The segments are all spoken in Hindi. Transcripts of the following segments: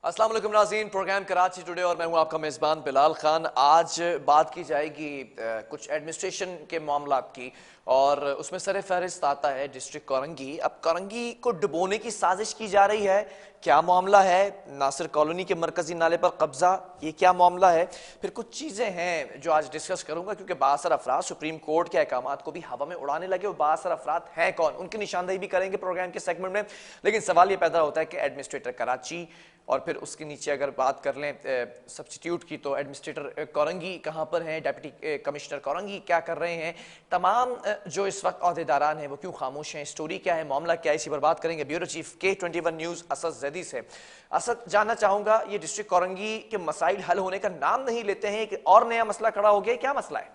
अस्सलाम वालेकुम नाज़रीन, प्रोग्राम कराची टुडे और मैं हूं आपका मेज़बान बिलाल खान। आज बात की जाएगी कुछ एडमिनिस्ट्रेशन के मामलात की और उसमें सर फहरिस्त आता है डिस्ट्रिक्ट कोरंगी। अब कोरंगी को डुबोने की साजिश की जा रही है, क्या मामला है? नासिर कॉलोनी के मरकजी नाले पर कब्जा, ये क्या मामला है? फिर कुछ चीज़ें हैं जो आज डिस्कस करूंगा, क्योंकि बासर अफराद सुप्रीम कोर्ट के अहकामात को भी हवा में उड़ाने लगे। और बासर अफराद हैं कौन, उनकी निशानदेही भी करेंगे प्रोग्राम के सेगमेंट में। लेकिन सवाल ये पैदा होता है कि एडमिनिस्ट्रेटर कराची और फिर उसके नीचे अगर बात कर लें सब्सटीट्यूट की, तो एडमिनिस्ट्रेटर कोरंगी कहाँ पर हैं, डिप्टी कमिश्नर कोरंगी क्या कर रहे हैं, तमाम जो इस वक्त अहदेदारान हैं वो क्यों खामोश हैं, स्टोरी क्या है, मामला क्या है, इसी पर बात करेंगे bureau chief K21 news Asad Zaidi से। असद, जानना चाहूँगा, ये डिस्ट्रिक्ट कोरंगी के मसाइल हल होने का नाम नहीं लेते हैं, एक और नया मसला खड़ा हो गया, क्या मसला है?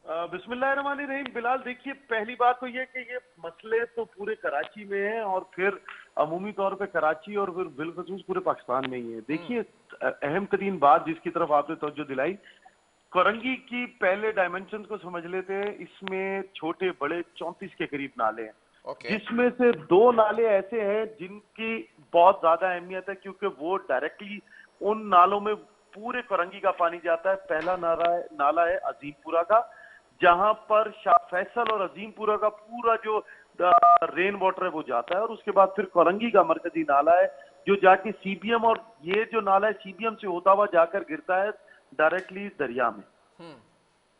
बिस्मिल्लाहिर्रहमानिर्रहीम। बिलाल, देखिए, पहली बात तो ये कि ये मसले तो पूरे कराची में हैं और फिर अमूमी तौर पे कराची और फिर बिलखसूस पूरे पाकिस्तान में ही है। देखिए, अहम तरीन बात जिसकी तरफ आपने तवज्जो दिलाई, कोरंगी की पहले डायमेंशन को समझ लेते हैं। इसमें छोटे बड़े 34 के करीब नाले हैं, जिसमें से 2 नाले ऐसे हैं जिनकी बहुत ज्यादा अहमियत है, क्योंकि वो डायरेक्टली उन नालों में पूरे कोरंगी का पानी जाता है। पहला नाला है अजीमपुरा का, जहां पर शाह फैसल और अजीमपुरा का पूरा जो रेन वाटर है वो जाता है, और उसके बाद फिर कोरंगी का मरकजी नाला है जो जाके सीबीएम, और ये जो नाला है सीबीएम से होता हुआ जाकर गिरता है डायरेक्टली दरिया में।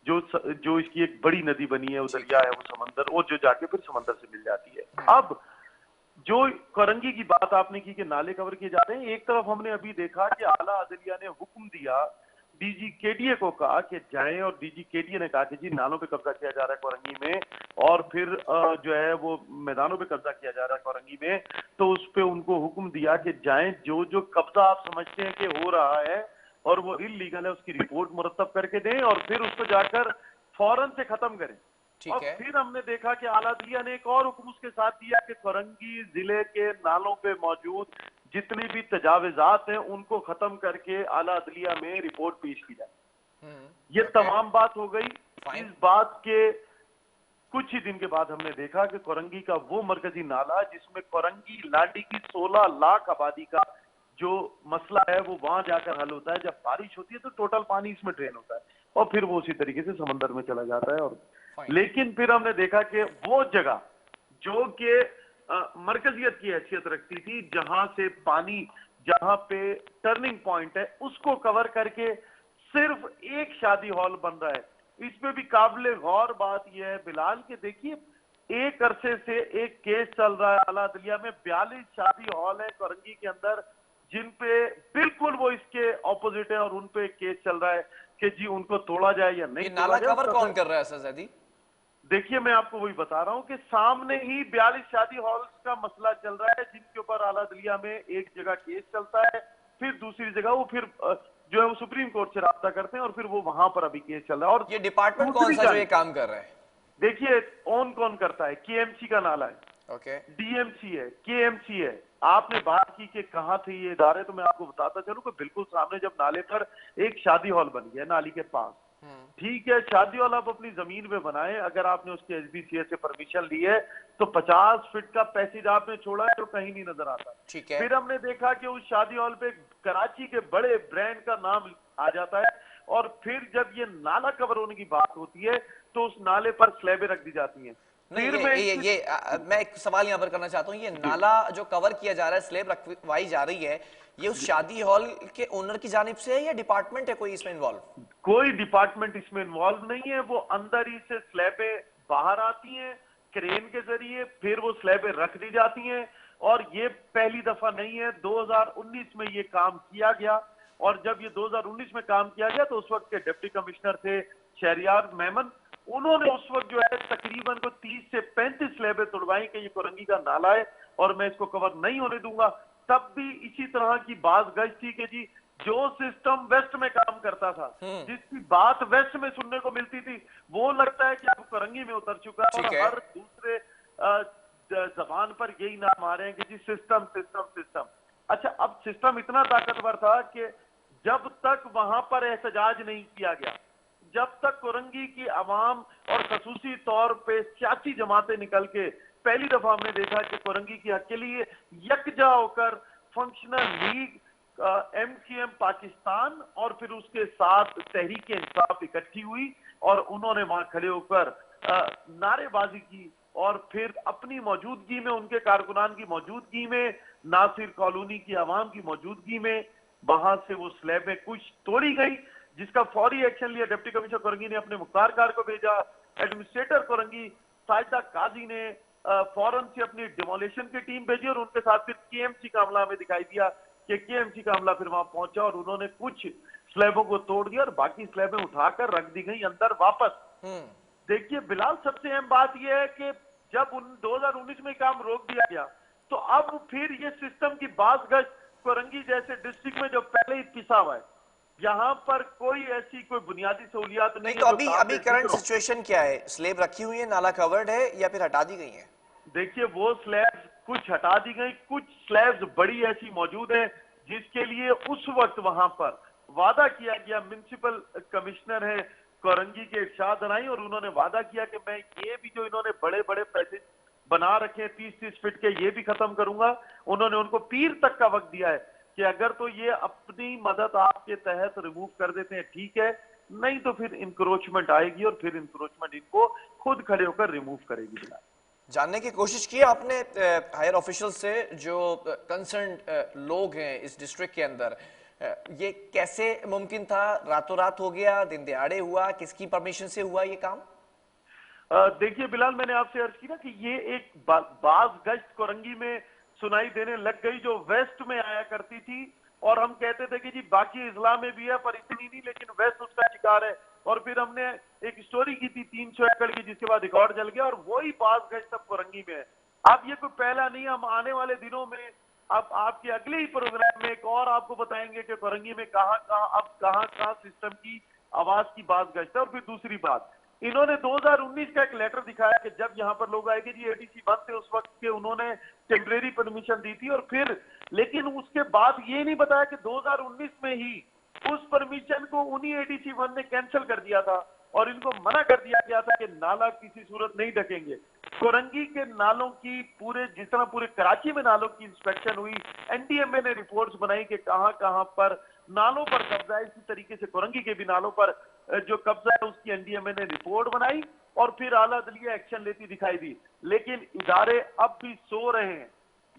जो इसकी एक बड़ी नदी बनी है, वो दरिया है, वो समंदर, और जो जाके फिर समंदर से मिल जाती है। अब जो कोरंगी की बात आपने की कि नाले कवर किए जा रहे हैं, एक तरफ हमने अभी देखा कि आला अदलिया ने हुक्म दिया, डीजी केडीए को कहा कि जाएं, और डीजी केडीए ने कहा कि जी नालों पे कब्जा किया जा रहा है कोरंगी में, और फिर जो है वो मैदानों पे कब्जा किया जा रहा है कोरंगी में। तो उस पे उनको हुक्म दिया कि जाएं, जो जो कब्जा आप समझते हैं कि हो रहा है और वो इल्लीगल है, उसकी रिपोर्ट मुरतब करके दें और फिर उसको जाकर फौरन से खत्म करें। और फिर हमने देखा कि आला अदलिया ने एक और हुक्म उसके साथ दिया कि कोरंगी जिले के नालों पे मौजूद जितनी भी तजावजात हैं उनको खत्म करके आला अदलिया में रिपोर्ट पेश की जाए। ये तमाम बात हो गई। इस बात के कुछ ही दिन के बाद हमने देखा कि कोरंगी का वो मरकजी नाला जिसमें कोरंगी लाडी की 16 लाख आबादी का जो मसला है वो वहां जाकर हल होता है। जब बारिश होती है तो टोटल पानी इसमें ड्रेन होता है और फिर वो उसी तरीके से समंदर में चला जाता है। और लेकिन फिर हमने देखा कि वो जगह जो कि मरकजियत की हैसियत रखती थी, जहां से पानी, जहां पे टर्निंग पॉइंट है, उसको कवर करके सिर्फ एक शादी हॉल बन रहा है। इसमें भी काबिले गौर बात यह है बिलाल कि देखिए, एक अरसे से एक केस चल रहा है आला अदलिया में, 42 शादी हॉल है कोरंगी के अंदर जिन पे बिल्कुल वो इसके ऑपोजिट है, और उन पे केस चल रहा है कि जी उनको तोड़ा जाए या नहीं तोड़ा नाला जाए। कवर कौन कर रहा है सर जैदी? देखिए, मैं आपको वही बता रहा हूं कि सामने ही 42 शादी हॉल्स का मसला चल रहा है, जिनके ऊपर आला अदलिया में एक जगह केस चलता है, फिर दूसरी जगह वो फिर जो है वो सुप्रीम कोर्ट से राब्ता करते हैं और फिर वो वहां पर अभी केस चल रहा है। और ये डिपार्टमेंट कौन सा जो ये काम कर रहा है? देखिए, ऑन कौन करता है, केएमसी का नाला है, डीएमसी है, केएमसी है। आपने बात की कि कहां थे ये इदारे, तो मैं आपको बताता चलूं कि बिल्कुल सामने जब नाले पर एक शादी हॉल बनी है नाली के पास, ठीक है, शादी हॉल आप अपनी जमीन पे बनाए, अगर आपने उसके एसबीसीए से परमिशन ली है तो 50 फीट का पैसेज आपने छोड़ा है तो कहीं नहीं नजर आता। ठीक है। फिर हमने देखा कि उस शादी हॉल पे कराची के बड़े ब्रांड का नाम आ जाता है, और फिर जब ये नाला कवर होने की बात होती है तो उस नाले पर स्लैबें रख दी जाती हैं। नहीं, मैं एक सवाल यहाँ पर करना चाहता हूँ, ये नाला जो कवर किया जा रहा है, स्लैब रखवाई जा रही है, ये उस शादी हॉल के ओनर की जानिब से है या डिपार्टमेंट है कोई इसमें इन्वॉल्व? कोई डिपार्टमेंट इसमें इन्वॉल्व नहीं है। वो अंदर ही से स्लैबें बाहर आती हैं क्रेन के जरिए, फिर वो स्लैबें रख दी जाती हैं। और ये पहली दफा नहीं है, 2019 में ये काम किया गया, और जब ये 2019 में काम किया गया तो उस वक्त के डिप्टी कमिश्नर थे शहरियार मेमन, उन्होंने उस वक्त जो है तकरीबन को 30 से 35 स्लैबें तोड़वाई कि ये कोरंगी का नाला है और मैं इसको कवर नहीं होने दूंगा। तब भी इसी तरह की बात गज थी कि जी जो सिस्टम वेस्ट में काम करता था, जिसकी बात वेस्ट में सुनने को मिलती थी, वो लगता है कि अब कोरंगी में उतर चुका है, और हर दूसरे जबान पर यही नाम आ रहे हैं कि जी सिस्टम सिस्टम सिस्टम। अच्छा, अब सिस्टम इतना ताकतवर था कि जब तक वहां पर एहतजाज नहीं किया गया, जब तक कोरंगी की आवाम और खसूसी तौर पे सियासी जमातें निकल के, पहली दफा हमने देखा कि कोरंगी की हक के लिए यकजा होकर फंक्शनल लीग MCM पाकिस्तान और फिर उसके साथ तहरीक इंसाफ इकट्ठी हुई और उन्होंने वहां खड़े होकर नारेबाजी की और फिर अपनी मौजूदगी में, उनके कारकुनान की मौजूदगी में, नासिर कॉलोनी की आवाम की मौजूदगी में वहां से वो स्लैबें कुछ तोड़ी गई, जिसका फौरी एक्शन लिया। डिप्टी कमिश्नर कोरंगी ने अपने मुख्तार कार को भेजा, एडमिनिस्ट्रेटर कोरंगी साजिदा काजी ने फौरन से अपनी डिमोलिशन की टीम भेजी और उनके साथ फिर KMC का अमला हमें दिखाई दिया कि KMC का अमला फिर वहां पहुंचा और उन्होंने कुछ स्लैबों को तोड़ दिया और बाकी स्लैबें उठाकर रख दी गई अंदर वापस। देखिए बिलाल, सबसे अहम बात यह है कि जब 2019 में काम रोक दिया गया तो अब फिर ये सिस्टम की बाज गश्त कोरंगी जैसे डिस्ट्रिक्ट में जो पहले ही पिसा हुआ है, यहाँ पर कोई ऐसी कोई बुनियादी सहूलियात नहीं तो है। अभी करंट सिचुएशन क्या है? स्लेब रखी हुई है, नाला कवर्ड है या फिर हटा दी गई है? देखिए वो स्लैब्स कुछ हटा दी गई, कुछ स्लैब्स बड़ी ऐसी मौजूद है जिसके लिए उस वक्त वहां पर वादा किया गया। म्युनिसिपल कमिश्नर है कोरंगी के इरशाद अनाई और उन्होंने वादा किया कि मैं ये भी जो इन्होंने बड़े बड़े पैसेज बना रखे हैं 30-30 फीट के, ये भी खत्म करूंगा। उन्होंने उनको पीर तक का वक्त दिया है कि अगर तो ये अपनी मदद आपके तहत रिमूव कर देते हैं ठीक है, नहीं तो फिर इंक्रोचमेंट आएगी और फिर इंक्रोचमेंट इनको खुद खड़े होकर रिमूव करेगी। जानने की कोशिश की आपने हायर ऑफिशियल से, जो कंसर्न लोग हैं इस डिस्ट्रिक्ट के अंदर, ये कैसे मुमकिन था? रातों रात हो गया, दिन दिहाड़े हुआ, किसकी परमिशन से हुआ ये काम? देखिए बिलाल, मैंने आपसे अर्ज की ना कि ये एक बाज गश्त कोरंगी में सुनाई देने लग गई जो वेस्ट में आया करती थी और हम कहते थे कि जी बाकी इजला में भी है पर इतनी नहीं, लेकिन वेस्ट उसका शिकार है। और फिर हमने एक स्टोरी की थी 300 एकड़ की, जिसके बाद रिकॉर्ड जल गया और वही बाज गश्त अब कोरंगी में है। अब ये कोई पहला नहीं, हम आने वाले दिनों में अब आपके अगले ही प्रोग्राम में एक और आपको बताएंगे कि कोरंगी में कहां सिस्टम की आवाज की बाज गश्त है। और फिर दूसरी बात, इन्होंने 2019 का एक लेटर दिखाया कि जब यहाँ पर लोग आए कि जी ADC बंद थे उस वक्त के, उन्होंने टेम्परेरी परमिशन दी थी और फिर लेकिन उसके बाद ये नहीं बताया कि 2019 में ही उस परमिशन को उन्हीं ADC 1 ने कैंसिल कर दिया था और इनको मना कर दिया गया था कि नाला किसी सूरत नहीं ढकेंगे। कोरंगी के नालों की पूरे कराची में नालों की इंस्पेक्शन हुई, NDMA ने रिपोर्ट्स बनाई कि कहां पर नालों पर कब्जा है। इसी तरीके से कोरंगी के भी नालों पर जो कब्जा है उसकी NDMA ने रिपोर्ट बनाई और फिर आला अदलिया एक्शन लेती दिखाई दी। लेकिन इदारे अब भी सो रहे हैं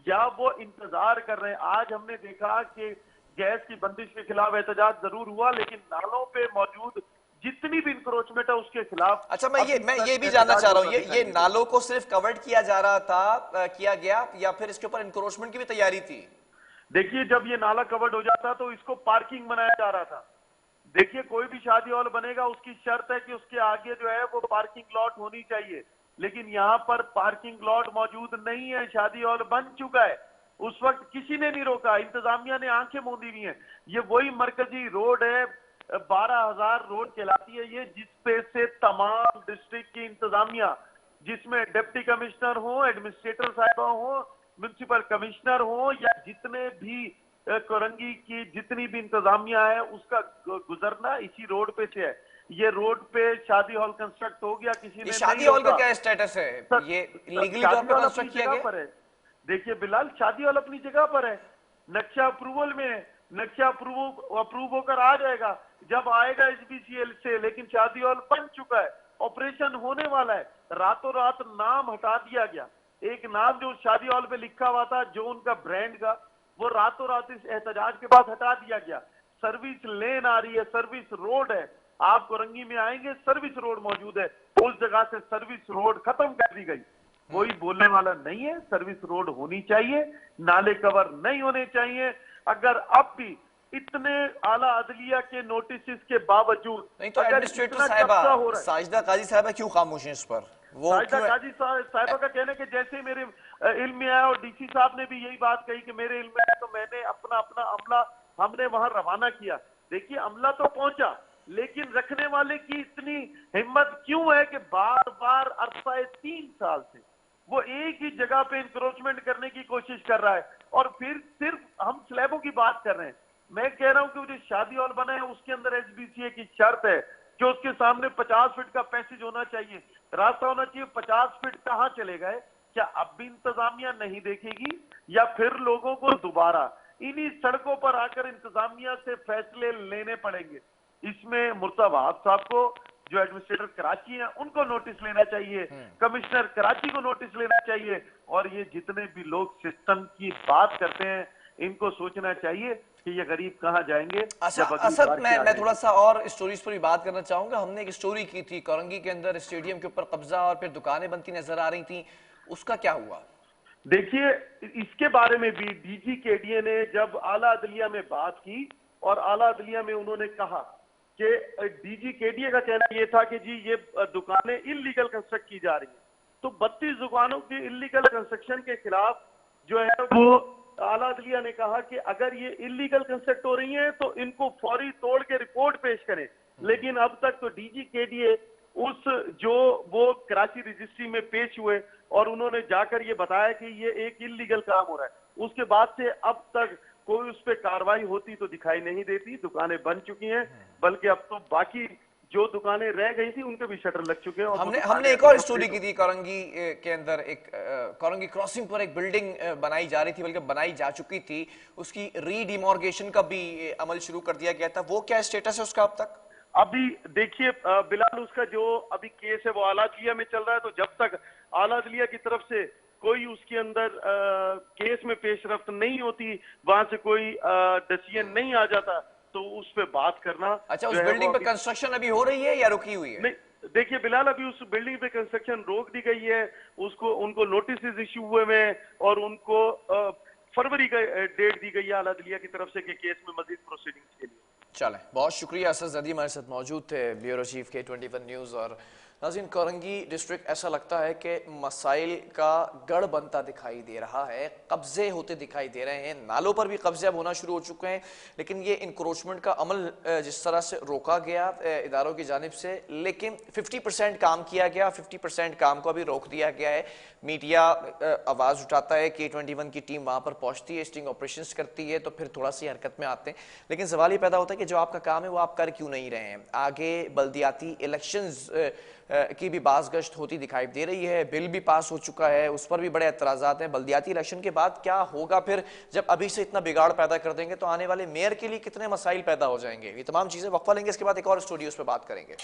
या वो इंतजार कर रहे हैं। आज हमने देखा कि गैस की बंदिश के खिलाफ एहतजाज जरूर हुआ, लेकिन नालों पे मौजूद जितनी भी इंक्रोचमेंट है उसके खिलाफ। अच्छा, मैं ये भी जानना चाह रहा हूँ, ये नालों को सिर्फ कवर्ड किया जा रहा था, किया गया, या फिर इसके ऊपर इंक्रोचमेंट की भी तैयारी थी? देखिए जब ये नाला कवर्ड हो जाता तो इसको पार्किंग बनाया जा रहा था। देखिए कोई भी शादी हॉल बनेगा उसकी शर्त है कि उसके आगे जो है वो पार्किंग लॉट होनी चाहिए, लेकिन यहाँ पर पार्किंग लॉट मौजूद नहीं है, शादी हॉल बन चुका है। उस वक्त किसी ने नहीं रोका, इंतजामिया ने आंखें मूंदी हुई हैं। ये वही मरकजी रोड है, 12,000 रोड कहलाती है ये, जिसपे से तमाम डिस्ट्रिक्ट की इंतजामिया, जिसमें डिप्टी कमिश्नर हो, एडमिनिस्ट्रेटर साहिबा हो, म्युनिसिपल कमिश्नर हो या जितने भी कोरंगी की जितनी भी इंतजामिया है, उसका गुजरना इसी रोड पे से है। ये रोड पे शादी हॉल कंस्ट्रक्ट हो गया, किसी ने शादी हॉल का क्या स्टेटस है? ये लीगली तौर पे कंस्ट्रक्ट किया गया है? देखिए बिलाल, शादी हॉल अपनी जगह पर है, नक्शा अप्रूवल में है, नक्शा अप्रूव होकर आ जाएगा जब आएगा SBCL से, लेकिन शादी हॉल बन चुका है, ऑपरेशन होने वाला है। रातों रात नाम हटा दिया गया, एक नाम जो शादी हॉल पे लिखा हुआ था जो उनका ब्रांड का, वो रातों रात इस एहतजाज के बाद हटा दिया गया। सर्विस लेन आ रही है, सर्विस रोड है, आप कोरंगी में आएंगे सर्विस रोड मौजूद है, उस जगह से सर्विस रोड खत्म कर दी गई। कोई बोलने वाला नहीं है, सर्विस रोड होनी चाहिए, नाले कवर नहीं होने चाहिए। अगर अब भी इतने आला अदलिया के नोटिस के बावजूद नहीं तो एडमिनिस्ट्रेटर साहिबा साजिदा काजी साहिबा क्यों खामोश हैं इस पर? वो साजिदा काजी साहिबा का कहना है कि जैसे मेरे इल्म में आया, और DC साहब ने भी यही बात कही कि मेरे इल्म में आया तो मैंने अपना अमला हमने वहां रवाना किया। देखिए अमला तो पहुंचा, लेकिन रखने वाले की इतनी हिम्मत क्यों है कि बार बार अरसा 3 साल से वो एक ही जगह पे इंक्रोचमेंट करने की कोशिश कर रहा है। और फिर सिर्फ हम स्लैबों की बात कर रहे हैं, मैं कह रहा हूं कि जो शादी हॉल बना है उसके अंदर SBCA की शर्त है कि उसके सामने 50 फीट का पैसेज होना चाहिए, रास्ता होना चाहिए। 50 फीट कहां चले गए? क्या अब भी इंतजामिया नहीं देखेगी या फिर लोगों को दोबारा इन्हीं सड़कों पर आकर इंतजामिया से फैसले लेने पड़ेंगे। इसमें मुर्तजा साहब को, जो एडमिनिस्ट्रेटर कराची हैं, उनको नोटिस लेना चाहिए, कमिश्नर कराची को नोटिस लेना चाहिए, और ये जितने भी लोग सिस्टम की बात करते हैं इनको सोचना चाहिए कि ये गरीब कहाँ जाएंगे। अच्छा असद, मैं थोड़ा सा और स्टोरीज पर भी बात करना चाहूंगा। हमने एक स्टोरी की थी कोरंगी के अंदर स्टेडियम के ऊपर कब्जा और फिर दुकानें बनती नजर आ रही थी, उसका क्या हुआ? देखिए, इसके बारे में भी डीजी केडीए ने जब आला अदलिया में बात की और आला अदलिया में उन्होंने कहा कि डीजी केडीए का कहना यह था कि जी ये दुकानें इलीगल कंस्ट्रक्ट की जा रही हैं, तो 32 दुकानों की इलीगल कंस्ट्रक्शन के खिलाफ जो है वो आला अदलिया ने कहा कि अगर ये इलीगल कंस्ट्रक्ट हो रही हैं तो इनको फौरी तोड़ के रिपोर्ट पेश करें। लेकिन अब तक तो डीजी केडीए उस जो वो कराची रजिस्ट्री में पेश हुए और उन्होंने जाकर ये बताया कि ये एक इलीगल काम हो रहा है, उसके बाद से अब तक कोई उस पर कार्रवाई होती तो दिखाई नहीं देती। दुकानें बन चुकी हैं, बल्कि अब तो बाकी जो दुकानें रह गई थी उनके भी शटर लग चुके हैं। और हमने एक और स्टोरी की थी कोरंगी के अंदर, एक कोरंगी क्रॉसिंग पर एक बिल्डिंग बनाई जा रही थी, बल्कि बनाई जा चुकी थी, उसकी रीडिमॉर्गेशन का भी अमल शुरू कर दिया गया था। वो क्या स्टेटस है उसका अब तक? अभी देखिए बिलाल, उसका जो अभी केस है वो आला अदलिया में चल रहा है, तो जब तक आला अदलिया की तरफ से कोई उसके अंदर केस में पेशरफ्त नहीं होती, वहां से कोई डिसीजन नहीं आ जाता, तो उस पे बात करना। अच्छा, उस बिल्डिंग पे कंस्ट्रक्शन अभी हो रही है या रुकी हुई है? नहीं, देखिए बिलाल, अभी उस बिल्डिंग पे कंस्ट्रक्शन रोक दी गई है, उसको उनको नोटिस इश्यू हुए हैं और उनको फरवरी का डेट दी गई है आला अदलिया की तरफ से कि केस में मजीद प्रोसीडिंग्स के लिए। चलें, बहुत शुक्रिया। असद जदी हमारे साथ मौजूद थे, ब्यूरो चीफ K21 न्यूज़। और नाज़रीन, कोरंगी डिस्ट्रिक्ट ऐसा लगता है कि मसाइल का गढ़ बनता दिखाई दे रहा है, कब्जे होते दिखाई दे रहे हैं, नालों पर भी कब्जे अब होना शुरू हो चुके हैं। लेकिन ये इंक्रोचमेंट का अमल जिस तरह से रोका गया इदारों की जानिब से, लेकिन 50% काम किया गया, 50% काम को अभी रोक दिया गया है। मीडिया आवाज़ उठाता है, K21 की टीम वहाँ पर पहुँचती है, स्टिंग ऑपरेशंस करती है, तो फिर थोड़ा सी हरकत में आते हैं। लेकिन सवाल ये पैदा होता है कि जो आपका काम है वो आप कर क्यों नहीं रहे हैं? आगे बल्दियाती इलेक्शंस की भी बाज़गश्त होती दिखाई दे रही है, बिल भी पास हो चुका है, उस पर भी बड़े एतराज़ात हैं। बल्दियाती इलेक्शन के बाद क्या होगा फिर? जब अभी से इतना बिगाड़ पैदा कर देंगे तो आने वाले मेयर के लिए कितने मसाइल पैदा हो जाएंगे? ये तमाम चीज़ें वक्फा लेंगे, इसके बाद एक और स्टूडियो पर बात करेंगे।